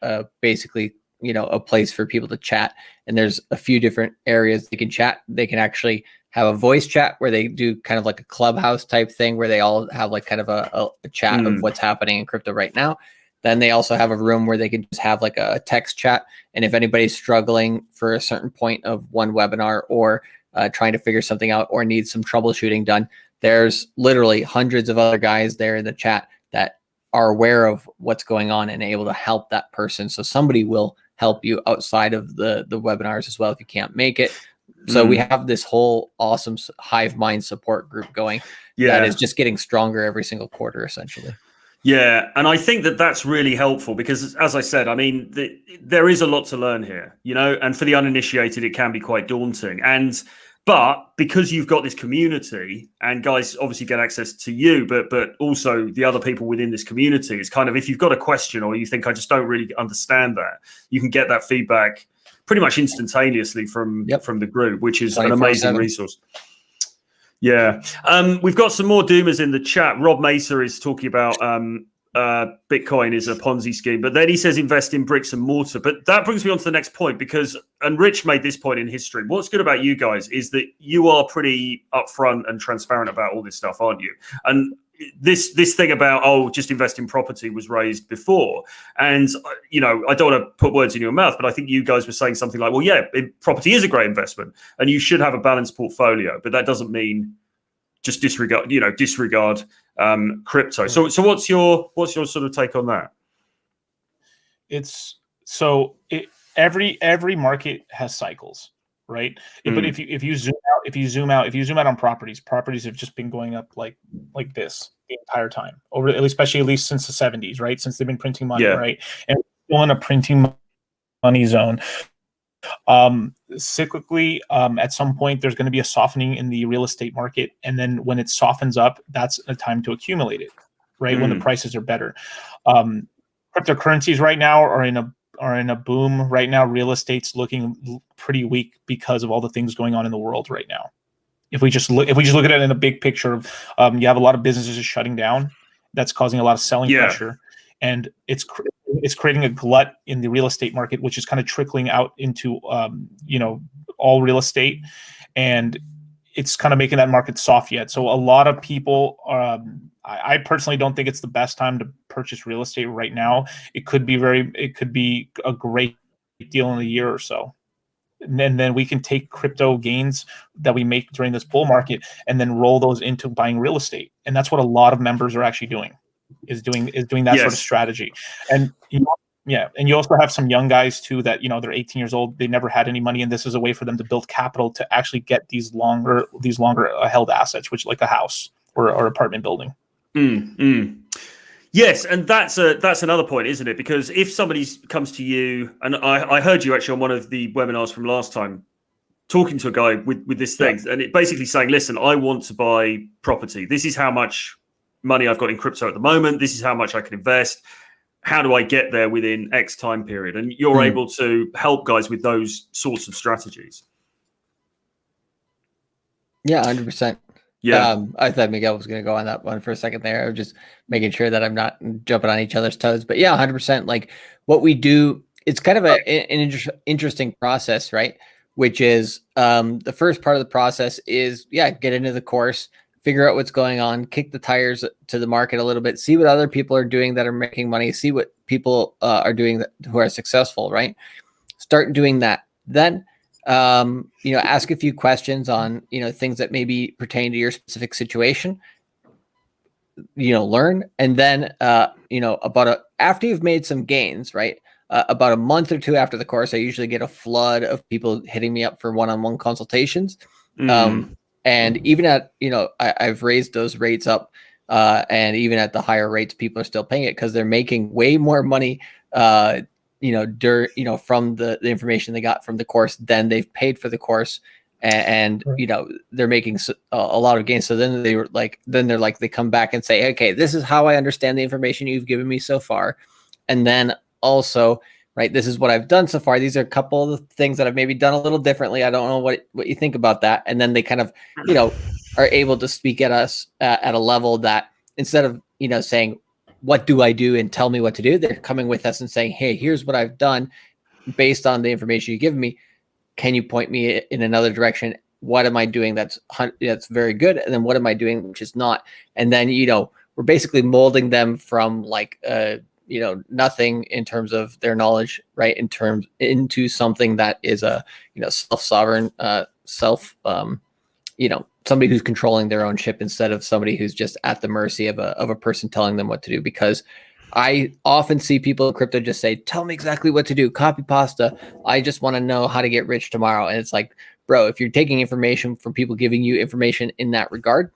basically, you know, a place for people to chat. And there's a few different areas they can chat. They can actually have a voice chat where they do kind of like a clubhouse type thing where they all have like kind of a chat of what's happening in crypto right now. Then they also have a room where they can just have like a text chat. And if anybody's struggling for a certain point of one webinar, or trying to figure something out, or needs some troubleshooting done, there's literally hundreds of other guys there in the chat that are aware of what's going on and able to help that person. So somebody will help you outside of the webinars as well if you can't make it. So we have this whole awesome hive mind support group going that is just getting stronger every single quarter, essentially. Yeah, and I think that that's really helpful because, as I said, I mean, there is a lot to learn here, you know, and for the uninitiated, it can be quite daunting. But because you've got this community, and guys obviously get access to you, but also the other people within this community, is kind of, if you've got a question or you think I just don't really understand that, you can get that feedback pretty much instantaneously from the group, which is an amazing resource. Yeah. We've got some more doomers in the chat. Rob Mesa is talking about Bitcoin is a Ponzi scheme, but then he says invest in bricks and mortar. But that brings me on to the next point, because, and Rich made this point in history, what's good about you guys is that you are pretty upfront and transparent about all this stuff, aren't you? And this thing about, oh, just invest in property was raised before. And, you know, I don't want to put words in your mouth, but I think you guys were saying something like, well, yeah, property is a great investment and you should have a balanced portfolio, but that doesn't mean just disregard crypto. So what's your sort of take on that? Every market has cycles, right? But if you zoom out on properties have just been going up like this the entire time, especially at least since the 70s, right? Since they've been printing money, right? And we're still in a printing money zone. Cyclically, at some point there's going to be a softening in the real estate market, and then when it softens up, that's a time to accumulate it, right? When the prices are better. Cryptocurrencies right now are in a boom right now. Real estate's looking pretty weak because of all the things going on in the world right now. If we just look at it in a big picture, you have a lot of businesses just shutting down. That's causing a lot of selling pressure, and it's creating a glut in the real estate market, which is kind of trickling out into all real estate, and it's kind of making that market soft yet. So a lot of people, I personally don't think it's the best time to purchase real estate right now. It could be a great deal in a year or so. And then we can take crypto gains that we make during this bull market and then roll those into buying real estate. And that's what a lot of members are actually doing, is doing that sort of strategy. And and you also have some young guys too that, they're 18 years old, they never had any money, and this is a way for them to build capital to actually get these longer held assets, which like a house or apartment building. Yes, and that's another point, isn't it? Because if somebody comes to you, and I heard you actually on one of the webinars from last time talking to a guy with this thing, and it basically saying, listen, I want to buy property. This is how much money I've got in crypto at the moment. This is how much I can invest. How do I get there within X time period? And you're able to help guys with those sorts of strategies. Yeah, 100%. Yeah. I thought Miguel was going to go on that one for a second there. I was just making sure that I'm not jumping on each other's toes. But yeah, 100%. Like what we do, it's kind of an interesting process, right? Which is the first part of the process is, get into the course, figure out what's going on, kick the tires to the market a little bit, see what other people are doing that are making money, see what people are doing who are successful, right? Start doing that. Then ask a few questions on, things that maybe pertain to your specific situation, learn. And then, after you've made some gains, right? About a month or two after the course, I usually get a flood of people hitting me up for one-on-one consultations. And even at, I've raised those rates up, and even at the higher rates, people are still paying it because they're making way more money, from the information they got from the course than they've paid for the course and you know, they're making a lot of gains. So then they come back and say, okay, this is how I understand the information you've given me so far. And then also, right, this is what I've done so far. These are a couple of the things that I've maybe done a little differently. I don't know what you think about that. And then they kind of, you know, are able to speak at us at a level that instead of, you know, saying, what do I do and tell me what to do, they're coming with us and saying, hey, here's what I've done based on the information you give me. Can you point me in another direction? What am I doing that's very good? And then what am I doing which is not? And then, you know, we're basically molding them from like, you know, nothing in terms of their knowledge, right? Into something that is a, you know, self-sovereign, you know, somebody who's controlling their own ship instead of somebody who's just at the mercy of a person telling them what to do. Because I often see people in crypto just say, tell me exactly what to do, copy pasta. I just want to know how to get rich tomorrow. And it's like, bro, if you're taking information from people giving you information in that regard,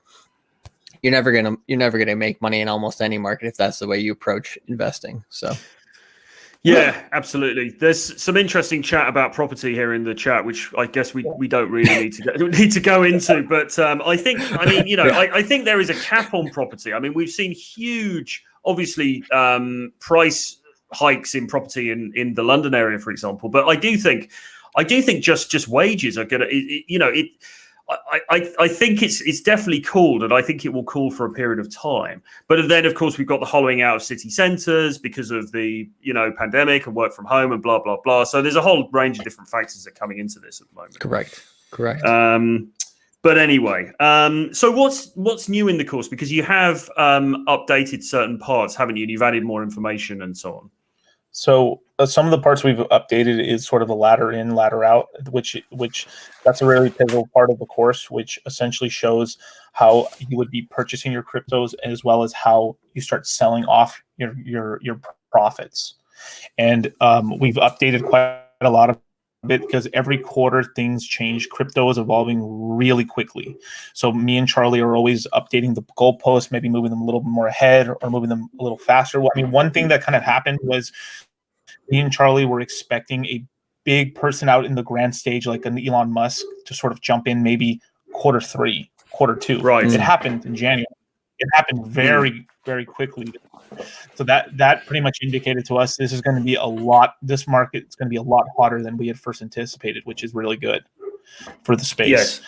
you're never gonna make money in almost any market if that's the way you approach investing. So yeah, absolutely. There's some interesting chat about property here in the chat, which I guess we don't really need to go into. But I mean, you know, I think there is a cap on property. I mean, we've seen huge, obviously, price hikes in property in the London area, for example. But I do think just wages are gonna, you know, it. I think it's definitely cooled, and I think it will cool for a period of time. But then, of course, we've got the hollowing out of city centres because of the, you know, pandemic and work from home and blah blah blah. So there's a whole range of different factors that are coming into this at the moment. Correct. But anyway, so what's new in the course? Because you have updated certain parts, haven't you? And you've added more information and so on. So some of the parts we've updated is sort of the ladder in, ladder out, which that's a really pivotal part of the course, which essentially shows how you would be purchasing your cryptos as well as how you start selling off your profits. And we've updated quite a lot of it because every quarter things change. Crypto is evolving really quickly. So me and Charlie are always updating the goalposts, maybe moving them a little more ahead or moving them a little faster. I mean, one thing that kind of happened was me and Charlie were expecting a big person out in the grand stage, like an Elon Musk, to sort of jump in maybe quarter 2. Right. It happened in January. It happened very, very quickly. So that pretty much indicated to us this market is going to be a lot hotter than we had first anticipated, which is really good for the space. Yes.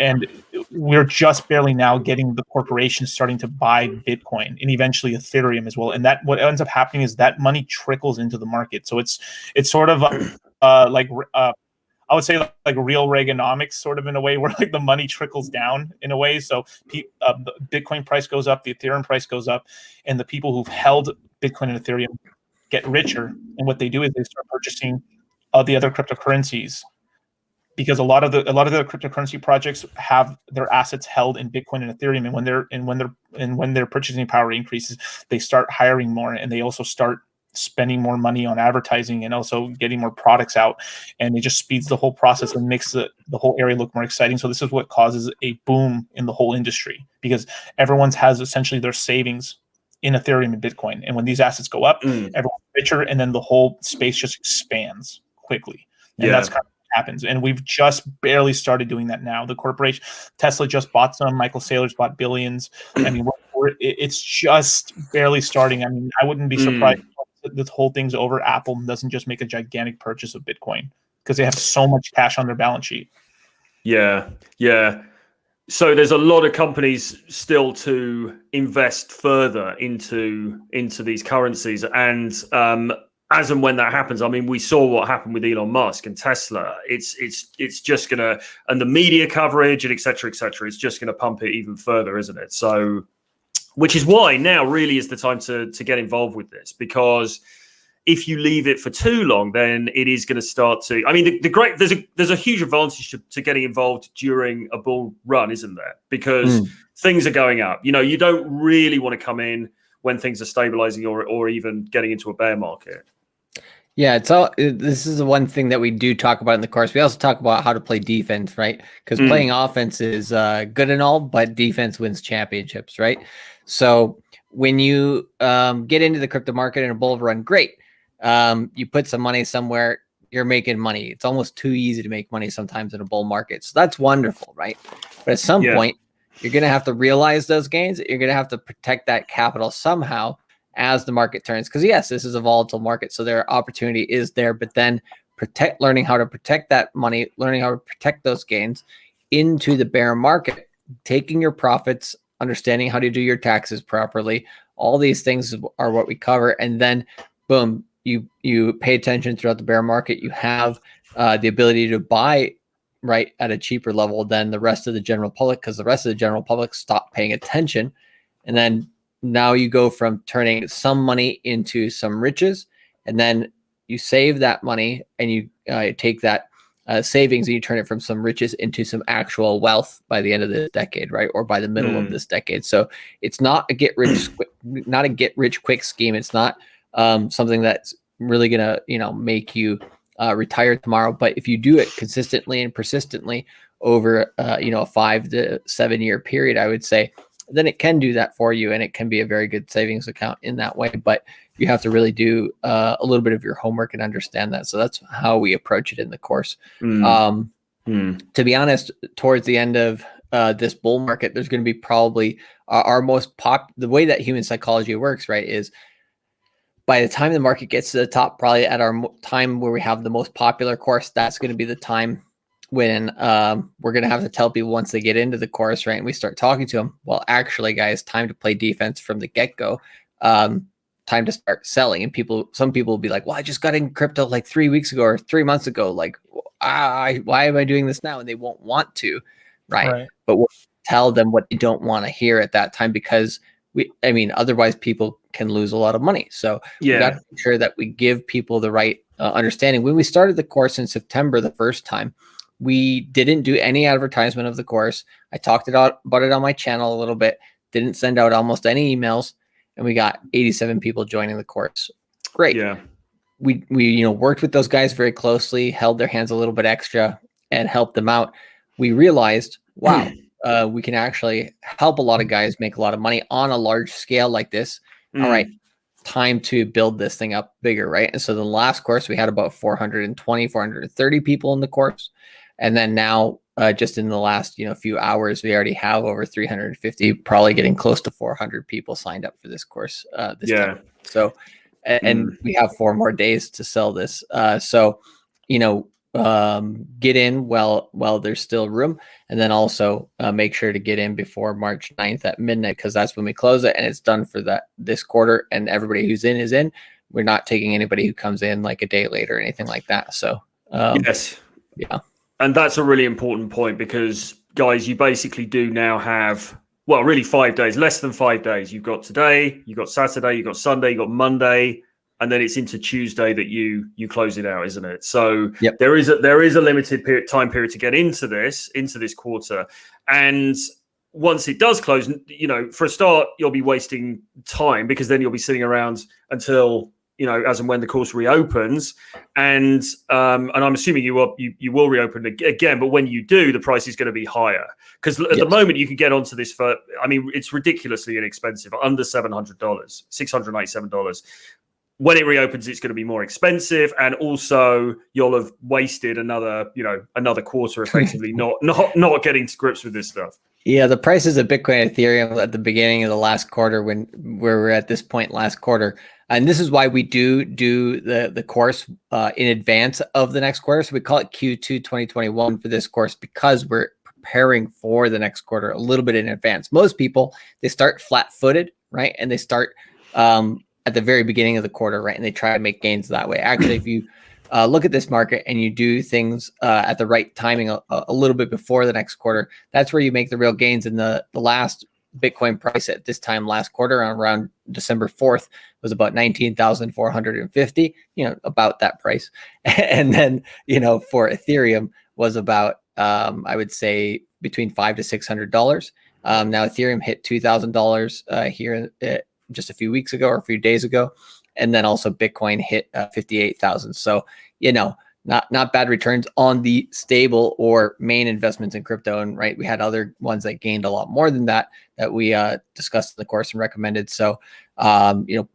And we're just barely now getting the corporations starting to buy Bitcoin and eventually Ethereum as well. And that what ends up happening is that money trickles into the market. So it's sort of like I would say like real Reaganomics sort of in a way where like the money trickles down in a way. So the Bitcoin price goes up, the Ethereum price goes up, and the people who've held Bitcoin and Ethereum get richer. And what they do is they start purchasing the other cryptocurrencies. Because a lot of the cryptocurrency projects have their assets held in Bitcoin and Ethereum, and when their purchasing power increases, they start hiring more, and they also start spending more money on advertising and also getting more products out, and it just speeds the whole process and makes the whole area look more exciting. So this is what causes a boom in the whole industry because everyone's has essentially their savings in Ethereum and Bitcoin, and when these assets go up, everyone's richer, and then the whole space just expands quickly, and that's kind of happens. And we've just barely started doing that now. The corporation Tesla just bought some, Michael Saylor's bought billions. I mean, it's just barely starting. I mean, I wouldn't be surprised if this whole thing's over. Apple doesn't just make a gigantic purchase of Bitcoin because they have so much cash on their balance sheet. Yeah. So there's a lot of companies still to invest further into these currencies, and as and when that happens, I mean, we saw what happened with Elon Musk and Tesla. It's just gonna, and the media coverage and et cetera, it's just gonna pump it even further, isn't it? So, which is why now really is the time to get involved with this, because if you leave it for too long, then it is going to start to. I mean, there's a huge advantage to getting involved during a bull run, isn't there? Because things are going up. You know, you don't really want to come in when things are stabilizing or even getting into a bear market. Yeah, this is the one thing that we do talk about in the course. We also talk about how to play defense, right? Because playing offense is good and all, but defense wins championships, right? So when you get into the crypto market in a bull run, great. You put some money somewhere, you're making money. It's almost too easy to make money sometimes in a bull market. So that's wonderful, right? But at some point, you're going to have to realize those gains. You're going to have to protect that capital somehow as the market turns. Because yes, this is a volatile market, so their opportunity is there. But then learning how to protect that money, learning how to protect those gains into the bear market, taking your profits, understanding how to do your taxes properly. All these things are what we cover. And then boom, you pay attention throughout the bear market. You have the ability to buy right at a cheaper level than the rest of the general public, because the rest of the general public stop paying attention. And then now you go from turning some money into some riches, and then you save that money and you take that savings and you turn it from some riches into some actual wealth by the end of this decade, right? Or by the middle of this decade. So it's not a get rich quick scheme. It's not something that's really gonna, make you retire tomorrow. But if you do it consistently and persistently over, a 5 to 7 year period, I would say, then it can do that for you, and it can be a very good savings account in that way. But you have to really do a little bit of your homework and understand that. So that's how we approach it in the course. To be honest, towards the end of this bull market, there's going to be probably our most the way that human psychology works, right, is by the time the market gets to the top, probably at our time where we have the most popular course, that's going to be the time when we're going to have to tell people once they get into the course, right, and we start talking to them, well, actually, guys, time to play defense from the get-go. Time to start selling. And some people will be like, well, I just got in crypto like 3 weeks ago or 3 months ago. Like, why am I doing this now? And they won't want to, right? But we'll tell them what they don't want to hear at that time, because otherwise people can lose a lot of money. So we got to make sure that we give people the right understanding. When we started the course in September, the first time, we didn't do any advertisement of the course. I talked about it on my channel a little bit, didn't send out almost any emails. And we got 87 people joining the course. Great. Yeah. We worked with those guys very closely, held their hands a little bit extra, and helped them out. We realized, wow, we can actually help a lot of guys make a lot of money on a large scale like this. All right, time to build this thing up bigger, right? And so the last course, we had about 430 people in the course. And then now, just in the last few hours, we already have over 350, probably getting close to 400 people signed up for this course this time. So, and we have 4 more days to sell this. So, get in while there's still room, and then also make sure to get in before March 9th at midnight, because that's when we close it, and it's done for this quarter. And everybody who's in is in. We're not taking anybody who comes in like a day later or anything like that. So, yes, yeah. And that's a really important point, because, guys, you basically do now have, well, really 5 days, less than 5 days. You've got today, you've got Saturday, you've got Sunday, you've got Monday, and then it's into Tuesday that you close it out, isn't it? So there is a limited time period to get into this quarter. And once it does close, for a start, you'll be wasting time, because then you'll be sitting around until as and when the course reopens, and I'm assuming you will reopen again. But when you do, the price is going to be higher, because at the moment you can get onto this for, it's ridiculously inexpensive, under $700, $697. When it reopens, it's going to be more expensive, and also you'll have wasted another quarter effectively not getting to grips with this stuff. Yeah, the prices of Bitcoin and Ethereum at the beginning of the last quarter, where we're at this point last quarter. And this is why we do the course in advance of the next quarter. So we call it Q2 2021 for this course, because we're preparing for the next quarter a little bit in advance. Most people, they start flat-footed, right? And they start at the very beginning of the quarter, right? And they try to make gains that way. Actually, if you look at this market and you do things at the right timing a little bit before the next quarter, that's where you make the real gains. In the last Bitcoin price at this time last quarter, around December 4th, was about 19,450, about that price. And then, for Ethereum was about, I would say, between $500 to $600. Now Ethereum hit $2,000 here just a few weeks ago or a few days ago. And then also Bitcoin hit 58,000. So, not bad returns on the stable or main investments in crypto. And right, we had other ones that gained a lot more than that we discussed in the course and recommended. So,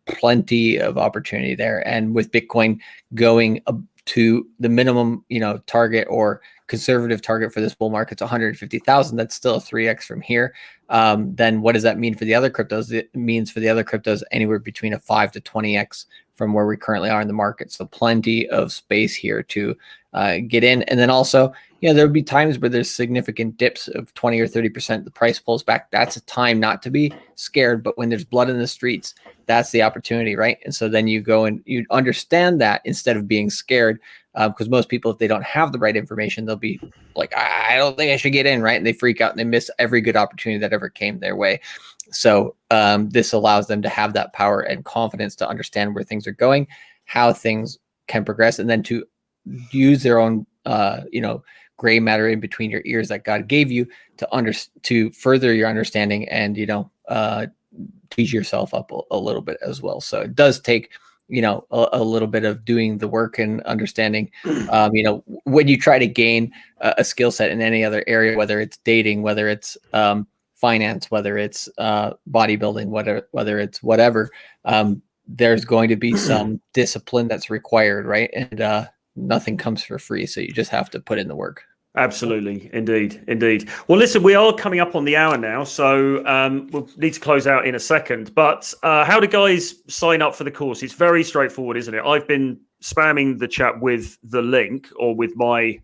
plenty of opportunity there. And with Bitcoin going to the minimum, target or conservative target for this bull market's 150,000. That's still a 3x from here. Then what does that mean for the other cryptos? It means for the other cryptos anywhere between a 5 to 20x from where we currently are in the market. So plenty of space here to get in. And then also, there'll be times where there's significant dips of 20 or 30%. The price pulls back. That's a time not to be scared. But when there's blood in the streets, that's the opportunity, right? And so then you go and you understand that instead of being scared, because most people, if they don't have the right information, they'll be like, I don't think I should get in, right? And they freak out and they miss every good opportunity that ever came their way. So this allows them to have that power and confidence to understand where things are going, how things can progress, and then to use their own, gray matter in between your ears that God gave you to further your understanding and, teach yourself up a little bit as well. So it does take, a little bit of doing the work and understanding, when you try to gain a skill set in any other area, whether it's dating, whether it's finance, whether it's bodybuilding, whether it's whatever, there's going to be some discipline that's required, right? And nothing comes for free. So you just have to put in the work. Absolutely. Indeed. Well, listen, we are coming up on the hour now, so we'll need to close out in a second. But how do guys sign up for the course? It's very straightforward, isn't it? I've been spamming the chat with the link or with my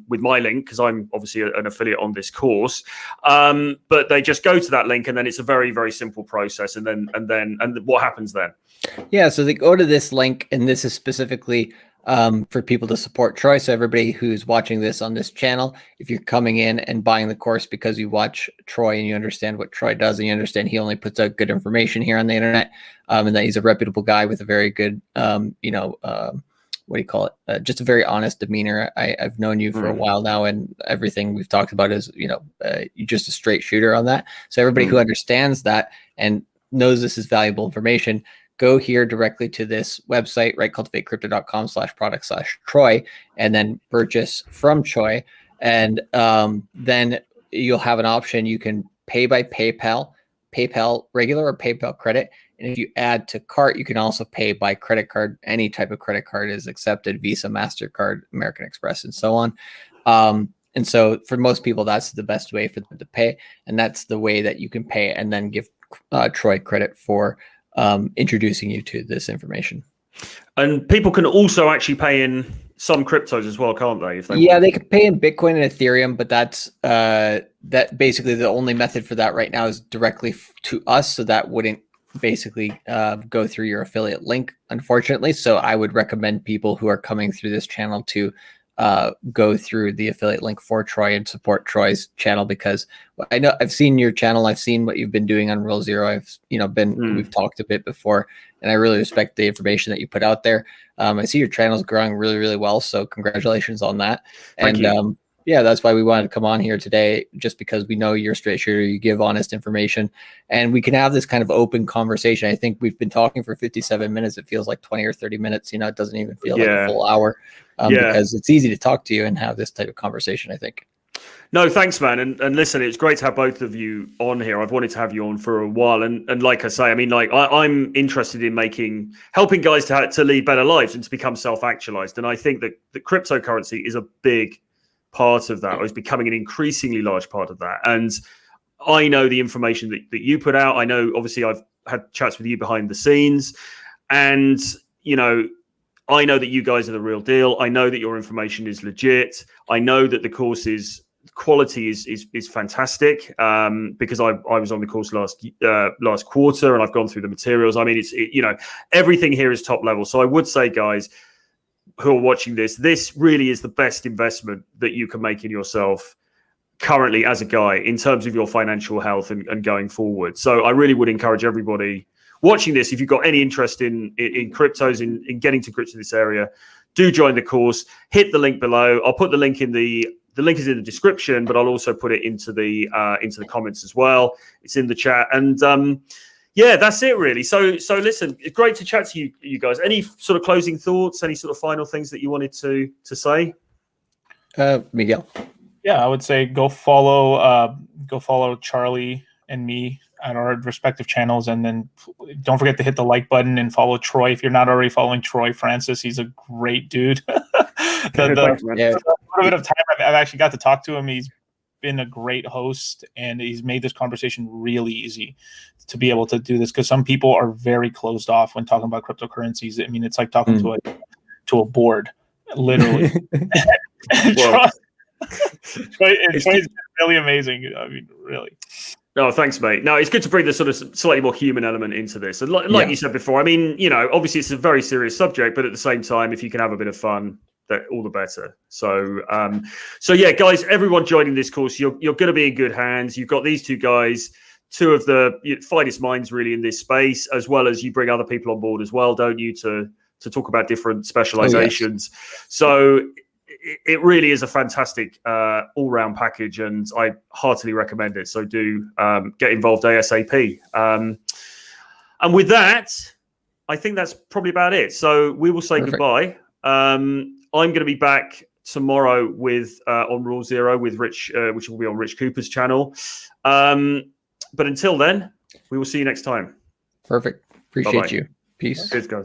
link because I'm obviously an affiliate on this course. But they just go to that link and then it's a very, very simple process. And what happens then? Yeah. So they go to this link, and this is specifically for people to support Troy. So everybody who's watching this on this channel, if you're coming in and buying the course because you watch Troy and you understand what Troy does and you understand he only puts out good information here on the internet, and that he's a reputable guy with a very good, what do you call it? Just a very honest demeanor. I've known you for a while now, and everything we've talked about is, you're just a straight shooter on that. So everybody who understands that and knows this is valuable information, go here directly to this website, right? cultivatecrypto.com/product/Troy, and then purchase from Troy. And then you'll have an option. You can pay by PayPal regular or PayPal credit. And if you add to cart, you can also pay by credit card. Any type of credit card is accepted: Visa, MasterCard, American Express, and so on. And so for most people, that's the best way for them to pay. And that's the way that you can pay and then give Troy credit for introducing you to this information. And people can also actually pay in some cryptos as well, can't they? They can pay in Bitcoin and Ethereum, but that's that basically the only method for that right now is directly to us. So that wouldn't basically go through your affiliate link, unfortunately. So I would recommend people who are coming through this channel to go through the affiliate link for Troy and support Troy's channel, because I know I've seen your channel. I've seen what you've been doing on Real Zero. I've, we've talked a bit before, and I really respect the information that you put out there. I see your channel is growing really, really well. So congratulations on that. Thank you. Yeah, that's why we wanted to come on here today, just because we know you're a straight shooter, you give honest information, and we can have this kind of open conversation. I think we've been talking for 57 minutes. It feels like 20 or 30 minutes. It doesn't even feel like a full hour because it's easy to talk to you and have this type of conversation, I think. No, thanks, man. And listen, it's great to have both of you on here. I've wanted to have you on for a while. And like I say, I mean, I'm interested in helping guys to lead better lives and to become self-actualized. And I think that the cryptocurrency is a big part of that, or is becoming an increasingly large part of that. And I know the information that you put out. I know, obviously, I've had chats with you behind the scenes, and I know that you guys are the real deal. I know that your information is legit. I know that the course's quality is fantastic, because I was on the course last quarter, and I've gone through the materials. I mean, everything here is top level. So I would say, guys who are watching this really is the best investment that you can make in yourself currently as a guy in terms of your financial health and going forward. So I really would encourage everybody watching this, if you've got any interest in cryptos, in getting to grips with this area, do join the course. Hit the link below. I'll put the link in the link is in the description, but I'll also put it into the comments as well. It's in the chat. And yeah, that's it really. So listen, it's great to chat to you guys. Any sort of closing thoughts, any sort of final things that you wanted to say? Miguel. Yeah, I would say go follow Charlie and me at our respective channels, and then don't forget to hit the like button and follow Troy if you're not already following Troy Francis. He's a great dude. The little bit of time I've actually got to talk to him, he's been a great host, and he's made this conversation really easy to be able to do this, because some people are very closed off when talking about cryptocurrencies. I mean, it's like talking to a board, literally. Troy's really amazing. I mean, really. No, thanks, mate. No, it's good to bring the sort of slightly more human element into this. And like you said before, I mean, you know, obviously it's a very serious subject, but at the same time, if you can have a bit of fun, that all the better. So, yeah, guys, everyone joining this course, you're going to be in good hands. You've got these two guys, two of the finest minds really in this space, as well as you bring other people on board as well, don't you, to talk about different specializations. Oh, yes. So it really is a fantastic all-round package, and I heartily recommend it. So do get involved ASAP. And with that, I think that's probably about it. So we will say goodbye. I'm going to be back tomorrow with on Rule Zero with Rich, which will be on Rich Cooper's channel. But until then, we will see you next time. Perfect. Appreciate you. Peace. Cheers, guys.